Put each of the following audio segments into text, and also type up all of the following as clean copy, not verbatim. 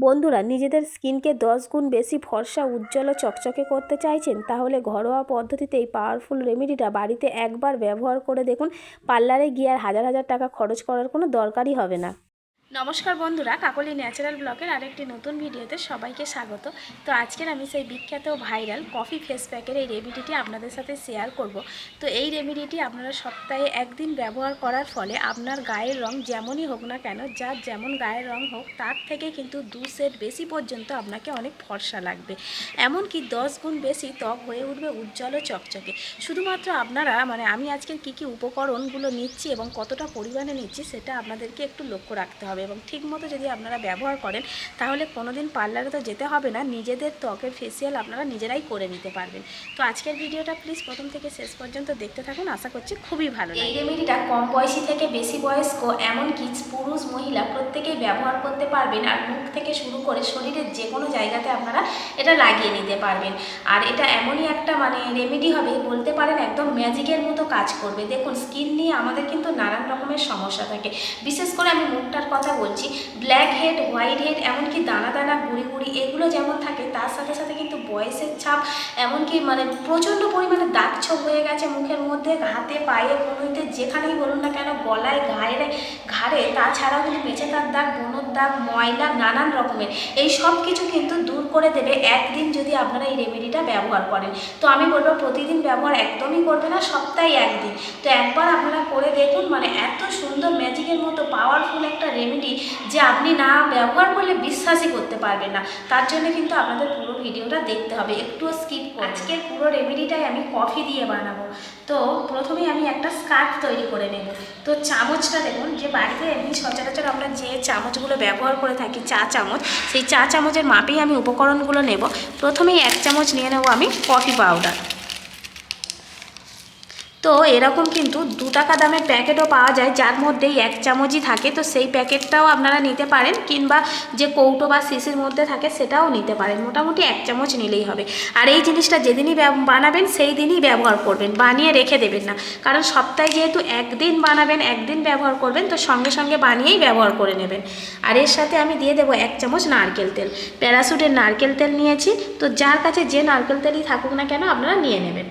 বন্ধুরা, নিজেদের স্কিনকে 10 গুণ বেশি ফর্সা, উজ্জ্বল ও চকচকে করতে চাইছেন? তাহলে ঘরোয়া পদ্ধতিতে এই পাওয়ারফুল রেমেডিটা বাড়িতে একবার ব্যবহার করে দেখুন। পার্লারে গিয়ে আর হাজার হাজার টাকা খরচ করার কোনো দরকারই হবে না। নমস্কার বন্ধুরা, কাকলি ন্যাচারাল ব্লগের আরেকটি নতুন ভিডিওতে সবাইকে স্বাগত। তো আজকের আমি সেই বিখ্যাত ভাইরাল কফি ফেস প্যাকের এই রেমেডিটি আপনাদের সাথে শেয়ার করব। তো এই রেমেডিটি আপনারা সপ্তাহে একদিন ব্যবহার করার ফলে আপনার গায়ের রং যেমনই হোক না কেন, যার যেমন গায়ের রং হোক, তার থেকে কিন্তু 2 সেট বেশি পর্যন্ত আপনাকে অনেক ফর্সা লাগবে। এমনকি 10 গুণ বেশি ত্বক হয়ে উঠবে উজ্জ্বল ও চকচকে। শুধুমাত্র আপনারা আমি আজকের কী কী উপকরণগুলো নিচ্ছি এবং কতটা পরিমাণে নিচ্ছি সেটা আপনাদেরকে একটু লক্ষ্য রাখতে হবে। এবং ঠিকমতো যদি আপনারা ব্যবহার করেন তাহলে কোনোদিন পার্লারে তো যেতে হবে না, নিজেদের ত্বকের ফেসিয়াল আপনারা নিজেরাই করে নিতে পারবেন। তো আজকের ভিডিওটা প্লিজ প্রথম থেকে শেষ পর্যন্ত দেখতে থাকুন, আশা করছি খুবই ভালো লাগবে। এই রেমেডিটা কম বয়সী থেকে বেশি বয়স্ক, এমনকি পুরুষ মহিলা প্রত্যেকেই ব্যবহার করতে পারবেন। আর মুখ থেকে শুরু করে শরীরের যে কোনো জায়গাতে আপনারা এটা লাগিয়ে নিতে পারবেন। আর এটা এমনই একটা রেমেডি হবে, বলতে পারেন একদম ম্যাজিকের মতো কাজ করবে। দেখুন, স্কিন নিয়ে আমাদের কিন্তু নানান রকমের সমস্যা থাকে, বিশেষ করে আমি মুখটার কথা বলছি। ব্ল্যাক হেড, হোয়াইট হেড, এমনকি দানা দানা গুড়ি গুড়ি, এগুলো যেমন থাকে, তার সাথে সাথে কিন্তু বয়সের ছাপ, এমনকি প্রচণ্ড পরিমাণে দাগ ছোপ হয়ে গেছে মুখের মধ্যে, হাতে পায়ে কনুইতে, যেখানেই বলুন না কেন, গলায়, ঘাড়ে, তাছাড়াও কিন্তু মেছেতার দাগ, বনর দাগ, ময়লা, নানান রকমের এই সব কিছু কিন্তু দূর করে দেবে একদিন যদি আপনারা এই রেমেডিটা ব্যবহার করেন। তো আমি বলবো প্রতিদিন ব্যবহার একদমই করবে না, সপ্তাহে একদিন। তো একবার আপনারা করে দেখুন, এত সুন্দর ম্যাজিকের মতো পাওয়ারফুল একটা রেমেডি যে আপনি না ব্যবহার করলে বিশ্বাসই করতে পারবেন না। তার জন্য কিন্তু আপনাদের পুরো ভিডিওটা দেখতে হবে, একটুও স্কিপ করে। আজকের পুরো রেমেডিটাই আমি কফি দিয়ে বানাবো। তো প্রথমেই আমি একটা স্কার্ফ তৈরি করে নেব। তো চামচটা দেখুন, যে বাড়িতে এমনি সচরাচর আমরা যে চামচগুলো ব্যবহার করে থাকি, চা চামচ, সেই চা চামচের মাপেই আমি উপকরণগুলো নেব। প্রথমেই 1 চামচ নিয়ে নেব আমি কফি পাউডার। তো এরকম কিন্তু 2 টাকা দামের প্যাকেটও পাওয়া যায়, যার মধ্যেই 1 চামচই থাকে। তো সেই প্যাকেটটাও আপনারা নিতে পারেন, কিংবা যে কৌটো বা শিশির মধ্যে থাকে সেটাও নিতে পারেন। মোটামুটি 1 চামচ নিলেই হবে। আর এই জিনিসটা যেদিনই বানাবেন সেই দিনই ব্যবহার করবেন, বানিয়ে রেখে দেবেন না। কারণ সপ্তাহে যেহেতু একদিন বানাবেন, একদিন ব্যবহার করবেন, তো সঙ্গে সঙ্গে বানিয়েই ব্যবহার করে নেবেন। আর এর সাথে আমি দিয়ে দেবো 1 চামচ নারকেল তেল। প্যারাশুটের নারকেল তেল নিয়েছি। তো যার কাছে যে নারকেল তেলই থাকুক না কেন, আপনারা নিয়ে নেবেন।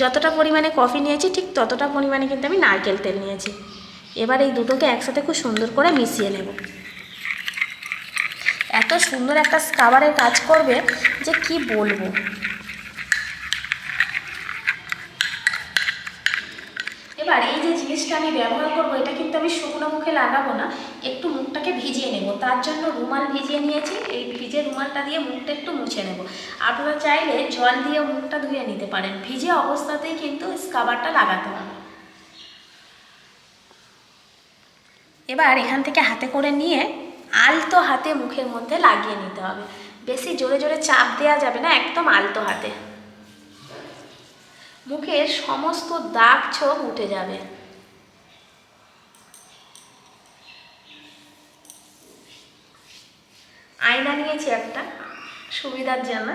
যতটা পরিমাণে কফি নিয়েছি ঠিক ততটা পরিমাণে কিন্তু আমি নারকেল তেল নিয়েছি। এবার এই দুটোকে একসাথে খুব সুন্দর করে মিশিয়ে নেব। এত সুন্দর একটা স্ক্রাবারের কাজ করবে যে কি বলবো। এবার এই যে জিনিসটা আমি ব্যবহার করব, এটা কিন্তু আমি শুকনো মুখে লাগাবো না, একটু মুখটাকে ভিজিয়ে নেব। তার জন্য রুমাল ভিজিয়ে নিয়েছি, এই ভিজে রুমালটা দিয়ে মুখটা একটু মুছে নেব। আপনারা চাইলে জল দিয়ে মুখটা ধুয়ে নিতে পারেন, ভিজে অবস্থাতেই কিন্তু স্ক্রাবারটা লাগাতে হবে। এবার এখান থেকে হাতে করে নিয়ে আলতো হাতে মুখের মধ্যে লাগিয়ে নিতে হবে। বেশি জোরে জোরে চাপ দেওয়া যাবে না, একদম আলতো হাতে। মুখের সমস্ত দাগ ছোপ উঠে যাবে। আয়না নিয়েছি একটা সুবিধার জন্য।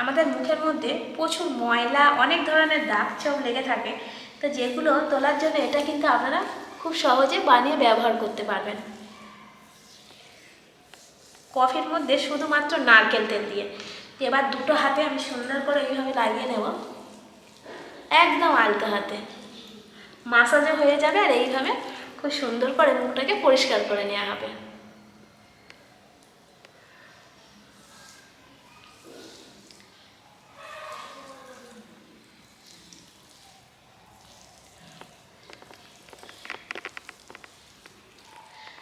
আমাদের মুখের মধ্যে প্রচুর ময়লা, অনেক ধরনের দাগ ছোপ লেগে থাকে। তো যেগুলো তোলার জন্য এটা কিন্তু আপনারা খুব সহজে বানিয়ে ব্যবহার করতে পারবেন। কফির মধ্যে শুধুমাত্র নারকেল তেল দিয়ে। এবার দুটো হাতে আমি সুন্দর করে এইভাবে লাগিয়ে নেব, একদম আলতো হাতে। মাসাজও হয়ে যাবে আর এইভাবে খুব সুন্দর করে মুখটাকে পরিষ্কার করে নেওয়া হবে।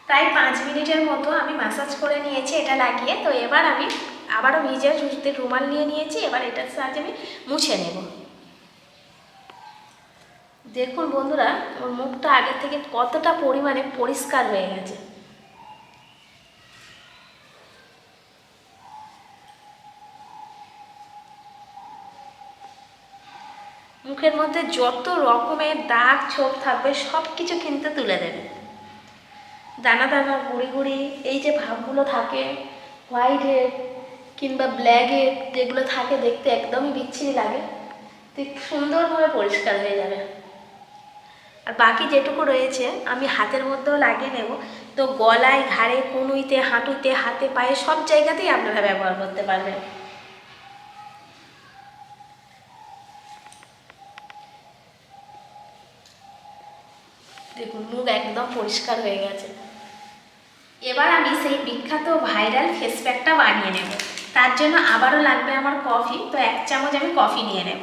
প্রায় 5 মিনিটের মতো আমি ম্যাসাজ করে নিয়েছি এটা লাগিয়ে। তো এবার আমি আবারও ভিজে রুমাল নিয়ে নিয়েছি, এবার এটার সাহায্যে আমি মুছে নেব। দেখুন বন্ধুরা, ওর মুখটা আগের থেকে কতটা পরিমাণে পরিষ্কার হয়ে গেছে। মুখের মধ্যে যত রকমের দাগ ছোপ থাকবে সব কিছু কিন্তু তুলে দেবে। দানা দানা, গুড়ি গুড়ি, এই যে ভাবগুলো থাকে, হোয়াইট হেড, কিংবা ব্ল্যাকে যেগুলো থাকে দেখতে একদমই বিচ্ছিরি লাগে, তো সুন্দরভাবে পরিষ্কার হয়ে যাবে। আর বাকি যেটুকু রয়েছে আমি হাতের মধ্যেও লাগিয়ে নেব। তো গলায়, ঘাড়ে, কনুইতে, হাঁটুতে, হাতে, পায়ে সব জায়গাতেই আপনারা ব্যবহার করতে পারবেন। দেখুন মুখ একদম পরিষ্কার হয়ে গেছে। এবার আমি সেই বিখ্যাত ভাইরাল ফেস প্যাকটা বানিয়ে নেব। তার জন্য আবারও লাগবে আমার কফি। তো 1 চামচ আমি কফি নিয়ে নেব।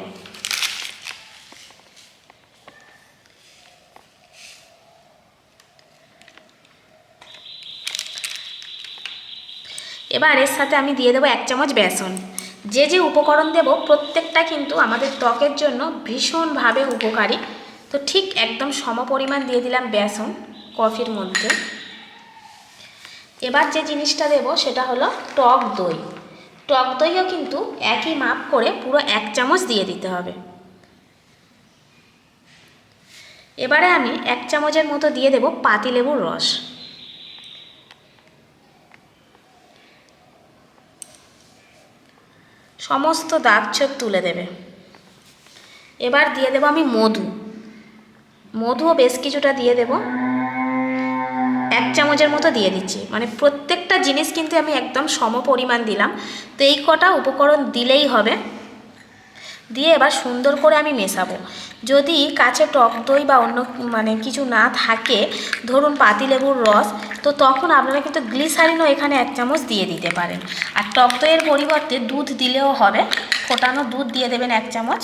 এবার এর সাথে আমি দিয়ে দেবো 1 চামচ বেসন। যে যে উপকরণ দেব প্রত্যেকটা কিন্তু আমাদের ত্বকের জন্য ভীষণভাবে উপকারী। তো ঠিক একদম সমপরিমাণ দিয়ে দিলাম বেসন কফির মধ্যে। এবার যে জিনিসটা দেব সেটা হলো টক দই। টক দইও কিন্তু একই মাপ করে পুরো 1 চামচ দিয়ে দিতে হবে। এবারে আমি 1 চামচের মতো দিয়ে দেব পাতিলেবুর রস। সমস্ত দাগ ছোপ তুলে দেবে। এবার দিয়ে দেব আমি মধুও বেশ কিছুটা দিয়ে দেব। 1 চামচের মতো দিয়ে দিচ্ছি, মানে প্রত্যেকটা জিনিস কিন্তু আমি একদম সম পরিমাণ দিলাম। তো এই কটা উপকরণ দিলেই হবে। দিয়ে এবার সুন্দর করে আমি মেশাবো। যদি কাছে টক দই বা অন্য মানে কিছু না থাকে, ধরুন পাতিলেবুর রস, তো তখন আপনারা কিন্তু গ্লিসারিনও এখানে 1 চামচ দিয়ে দিতে পারেন। আর টক দইয়ের পরিবর্তে দুধ দিলেও হবে, ফোটানো দুধ দিয়ে দেবেন 1 চামচ।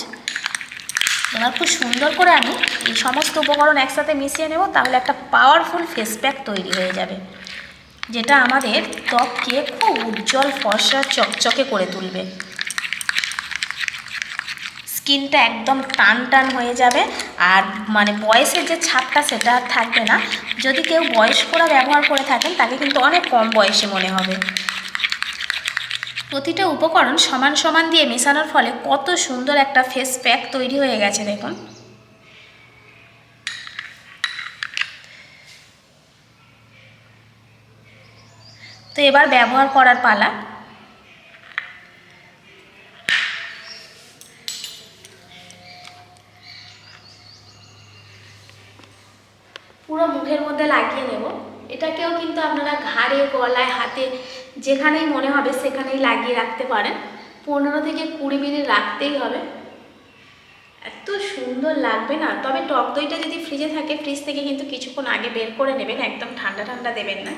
এবার খুব সুন্দর করে আমি এই সমস্ত উপকরণ একসাথে মিশিয়ে নেব, তাহলে একটা পাওয়ারফুল ফেস প্যাক তৈরি হয়ে যাবে, যেটা আমাদের ত্বককে খুব উজ্জ্বল, ফর্সা, চকচকে করে তুলবে। স্কিনটা একদম টান টান হয়ে যাবে। আর মানে বয়সের যে ছাপটা সেটা আর থাকবে না। যদি কেউ বয়স্করা ব্যবহার করে থাকেন তাকে কিন্তু অনেক কম বয়সে মনে হবে। প্রতিটা উপকরণ সমান সমান দিয়ে মেশানোর ফলে কত সুন্দর একটা ফেস প্যাক তৈরি হয়ে গেছে দেখুন। তো এবার ব্যবহার করার পালা। পুরো মুখের মধ্যে লাগিয়ে নেব। এটাকেও কিন্তু আপনারা ঘাড়ে, গলায়, হাতে যেখানেই মনে হবে সেখানেই লাগিয়ে রাখতে পারেন। 15 থেকে 20 মিনিট রাখতেই হবে। এত সুন্দর লাগবে না। তবে টক দইটা যদি ফ্রিজে থাকে, ফ্রিজ থেকে কিন্তু কিছুক্ষণ আগে বের করে নেবেন, একদম ঠান্ডা ঠান্ডা দেবেন না,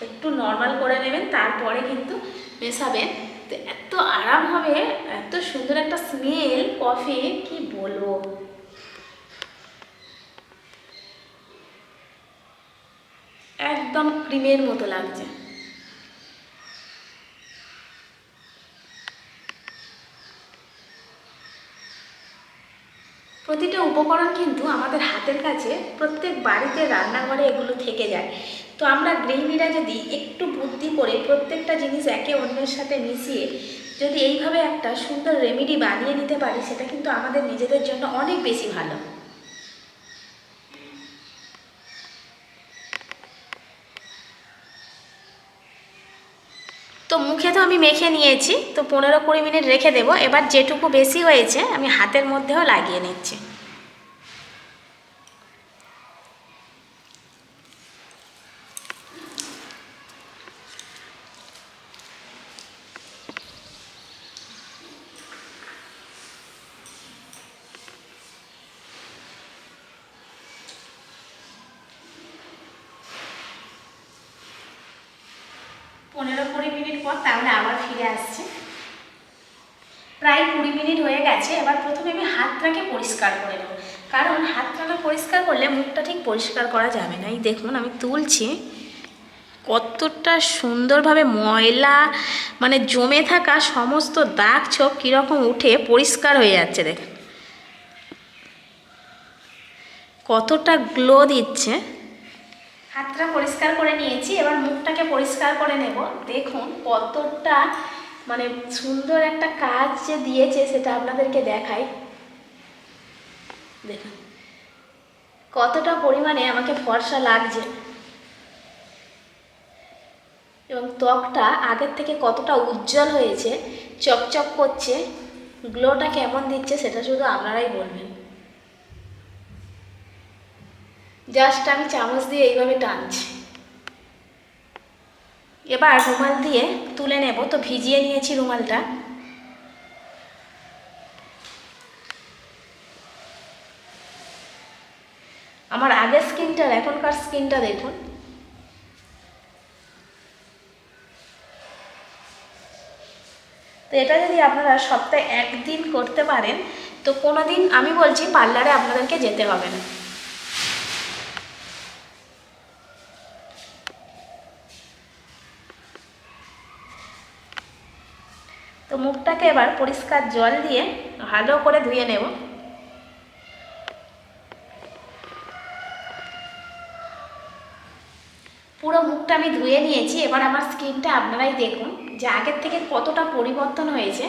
একটু নর্মাল করে নেবেন, তারপরে কিন্তু মেশাবেন। তো এত আরাম হবে, এত সুন্দর একটা স্মেল কফি, কি বলবো। একদম ক্রিমের মতো লাগছে। প্রতিটা উপকরণ কিন্তু আমাদের হাতের কাছে প্রত্যেক বাড়িতে, রান্নাঘরে এগুলো থেকে যায়। তো আমরা গৃহিণীরা যদি একটু বুদ্ধি করে প্রত্যেকটা জিনিস একে অন্যের সাথে মিশিয়ে যদি এইভাবে একটা সুন্দর রেমেডি বানিয়ে নিতে পারি, সেটা কিন্তু আমাদের নিজেদের জন্য অনেক বেশি ভালো। তো মুখে তো আমি মেখে নিয়েছি, তো 15-20 মিনিট রেখে দেবো। এবার যেটুকু বেশি হয়েছে আমি হাতের মধ্যেও লাগিয়ে নিচ্ছি। পনেরো 20 মিনিট পর তাহলে আবার ফিরে আসছে। প্রায় 20 মিনিট হয়ে গেছে। এবার প্রথমে আমি হাতটাকে পরিষ্কার করে নেব, কারণ হাতটা না পরিষ্কার করলে মুখটা ঠিক পরিষ্কার করা যাবে না। এই দেখুন আমি তুলছি, কতটা সুন্দরভাবে ময়লা মানে জমে থাকা সমস্ত দাগ ছোপ কীরকম উঠে পরিষ্কার হয়ে যাচ্ছে। দেখুন কতটা গ্লো দিচ্ছে। হাতটা পরিষ্কার করে নিয়েছি, এবার মুখটাকে পরিষ্কার করে নেব। দেখুন কতটা মানে সুন্দর একটা কাজ যে দিয়েছে সেটা আপনাদেরকে দেখাই। দেখুন কতটা পরিমাণে আমাকে ফর্সা লাগছে। এবং ত্বকটা আগের থেকে কতটা উজ্জ্বল হয়েছে, চকচক করছে, গ্লোটা কেমন দিচ্ছে সেটা শুধু আপনারাই বলবেন। জাস্ট আমি চামচ দিয়ে এইভাবে টানছি। এবার রুমাল দিয়ে তুলে নেব। তো ভিজিয়ে নিয়েছি রুমালটা। আমার আগের স্কিনটার এখনকার স্কিনটা দেখুন। তো এটা যদি আপনারা সপ্তাহে একদিন করতে পারেন তো কোনো দিন আমি বলছি পার্লারে আপনাদেরকে যেতে হবে না। তো মুখটাকে এবার পরিষ্কার জল দিয়ে ভালো করে ধুয়ে নেব। পুরো মুখটা আমি ধুয়ে নিয়েছি। এবার আমার স্কিনটা আপনারাই দেখুন যে আগের থেকে কতটা পরিবর্তন হয়েছে।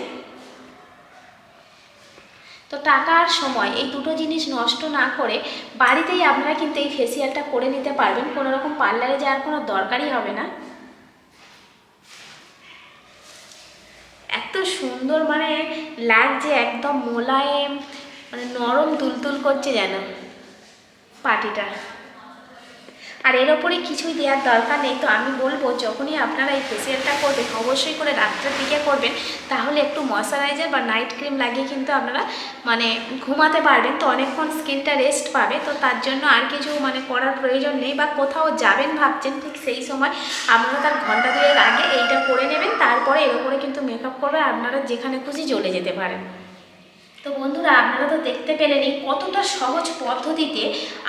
তো টাকা আর সময় এই দুটো জিনিস নষ্ট না করে বাড়িতেই আপনারা কিন্তু এই ফেসিয়ালটা করে নিতে পারবেন। কোনো রকম পার্লারে যাওয়ার কোনো দরকারই হবে না। এত সুন্দর মানে লাগছে, একদম মোলায়েম, মানে নরম তুলতুল করছে যেন পাটিটা। আর এর ওপরে কিছুই দেওয়ার দরকার নেই। তো আমি বলবো যখনই আপনারা এই ফেসিয়ালটা করবেন অবশ্যই করে রাত্রের দিকে করবেন, তাহলে একটু ময়শ্চারাইজার বা নাইট ক্রিম লাগিয়ে কিন্তু আপনারা মানে ঘুমাতে পারবেন। তো অনেকক্ষণ স্কিনটা রেস্ট পাবে। তো তার জন্য আর কিছু মানে করার প্রয়োজন নেই। বা কোথাও যাবেন ভাবছেন ঠিক সেই সময় আপনারা তার ঘন্টা দুয়েক আগে এইটা করে নেবেন, তারপরে এর ওপরে কিন্তু মেকআপ করবে, আপনারা যেখানে খুশি চলে যেতে পারেন। তো বন্ধুরা আপনারা তো দেখতে পেলেনই কতটা সহজ পদ্ধতিতে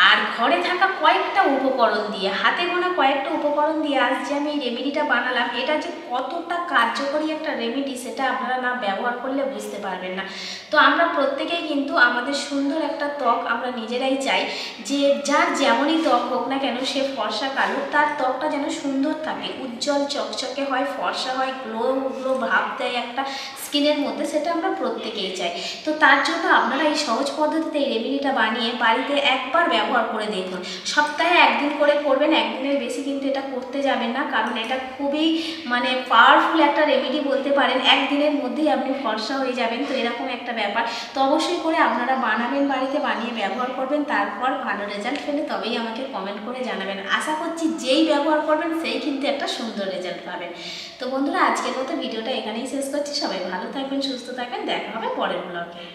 আর ঘরে থাকা কয়েকটা উপকরণ দিয়ে, হাতে গোনা কয়েকটা উপকরণ দিয়ে আজ যে আমি এই রেমেডিটা বানালাম, এটা যে কতটা কার্যকরী একটা রেমেডি সেটা আপনারা না ব্যবহার করলে বুঝতে পারবেন না। তো আমরা প্রত্যেকেই কিন্তু আমাদের সুন্দর একটা ত্বক আমরা নিজেরাই চাই যে যার যেমনই ত্বক হোক না কেন, সে ফর্সা কালো, তার ত্বকটা যেন সুন্দর থাকে, উজ্জ্বল চকচকে হয়, ফর্সা হয়, গ্লো গ্লো ভাব দেয় একটা স্কিনের মধ্যে, সেটা আমরা প্রত্যেকেই চাই। তো তার জন্য আপনারা এই সহজ পদ্ধতিতে এই রেমেডিটা বানিয়ে বাড়িতে একবার ব্যবহার করে দেখুন। সপ্তাহে একদিন করে করবেন, একদিনের বেশি কিন্তু এটা করতে যাবেন না, কারণ এটা খুবই মানে পাওয়ারফুল একটা রেমেডি বলতে পারেন। একদিনের মধ্যেই আপনি ফর্সা হয়ে যাবেন। তো এরকম একটা ব্যাপার। তো অবশ্যই করে আপনারা বানাবেন, বাড়িতে বানিয়ে ব্যবহার করবেন, তারপর ভালো রেজাল্ট পেলে তবেই আমাকে কমেন্ট করে জানাবেন। আশা করছি যেই ব্যবহার করবেন সেই কিন্তু একটা সুন্দর রেজাল্ট পাবেন। তো বন্ধুরা আজকের মতো ভিডিওটা এখানেই শেষ করছি। সবাই ভালো থাকবেন, সুস্থ থাকবেন, দেখা হবে পরের ব্লগে।